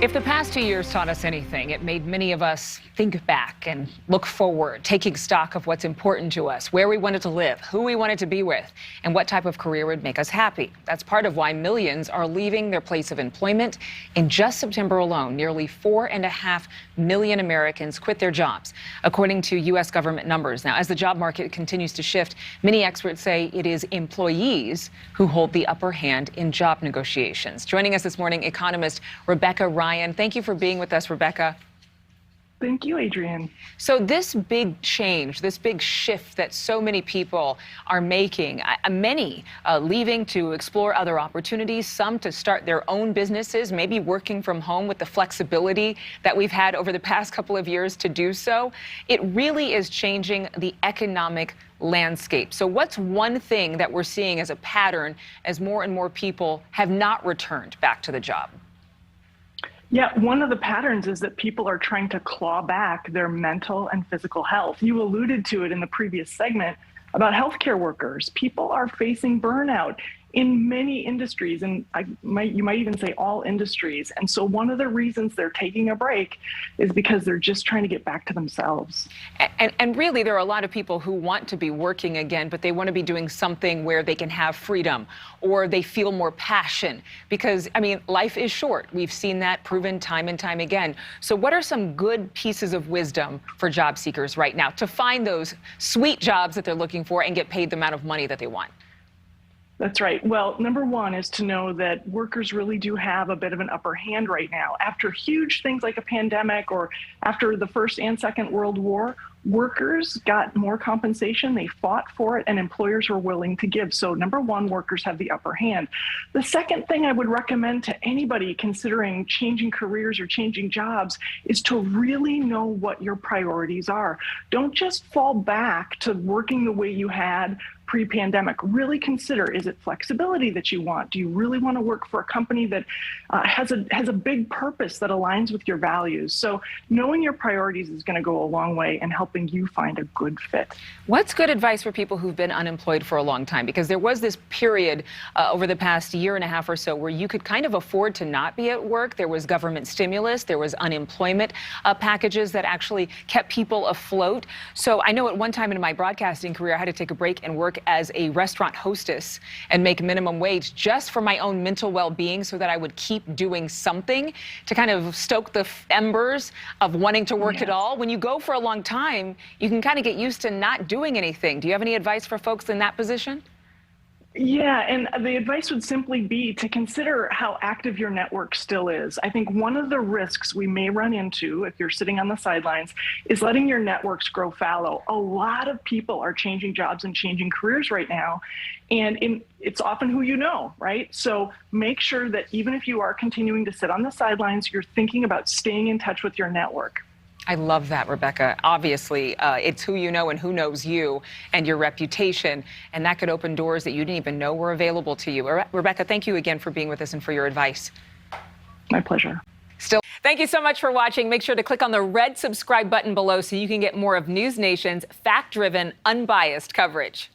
If the past 2 years taught us anything, it made many of us think back and look forward, taking stock of what's important to us, where we wanted to live, who we wanted to be with, and what type of career would make us happy. That's part of why millions are leaving their place of employment. In just September alone, nearly 4.5 million Americans quit their jobs, according to U.S. government numbers. Now, as the job market continues to shift, many experts say it is employees who hold the upper hand in job negotiations. Joining us this morning, economist Rebecca Ryan. Thank you for being with us, Rebecca. Thank you, Adrienne. So this big change, this big shift that so many people are making, many leaving to explore other opportunities, some to start their own businesses, maybe working from home with the flexibility that we've had over the past couple of years to do so. It really is changing the economic landscape. So what's one thing that we're seeing as a pattern as more and more people have not returned back to the job? Yeah, one of the patterns is that people are trying to claw back their mental and physical health. You alluded to it in the previous segment about healthcare workers. People are facing burnout in many industries, and you might even say all industries. And so one of the reasons they're taking a break is because they're just trying to get back to themselves. And really, there are a lot of people who want to be working again, but they want to be doing something where they can have freedom or they feel more passion because, I mean, life is short. We've seen that proven time and time again. So what are some good pieces of wisdom for job seekers right now to find those sweet jobs that they're looking for and get paid the amount of money that they want? That's right. Well, number one is to know that workers really do have a bit of an upper hand right now. After huge things like a pandemic or after the First and Second World War, workers got more compensation, they fought for it, and employers were willing to give. So number one, workers have the upper hand. The second thing I would recommend to anybody considering changing careers or changing jobs is to really know what your priorities are. Don't just fall back to working the way you had pre-pandemic. Really consider, is it flexibility that you want? Do you really want to work for a company that has a big purpose that aligns with your values? So knowing your priorities is going to go a long way in helping you find a good fit. What's good advice for people who've been unemployed for a long time? Because there was this period over the past year and a half or so where you could kind of afford to not be at work. There was government stimulus, there was unemployment packages that actually kept people afloat. So I know at one time in my broadcasting career, I had to take a break and work as a restaurant hostess and make minimum wage just for my own mental well-being so that I would keep doing something to kind of stoke the embers of wanting to work at all. When you go for a long time, you can kind of get used to not doing anything. Do you have any advice for folks in that position? Yeah, and the advice would simply be to consider how active your network still is. I think one of the risks we may run into if you're sitting on the sidelines is letting your networks grow fallow. A lot of people are changing jobs and changing careers right now, and it's often who you know, right? So make sure that even if you are continuing to sit on the sidelines, you're thinking about staying in touch with your network. I love that, Rebecca. Obviously, it's who you know and who knows you and your reputation, and that could open doors that you didn't even know were available to you. Rebecca, thank you again for being with us and for your advice. My pleasure. Thank you so much for watching. Make sure to click on the red subscribe button below so you can get more of NewsNation's fact-driven, unbiased coverage.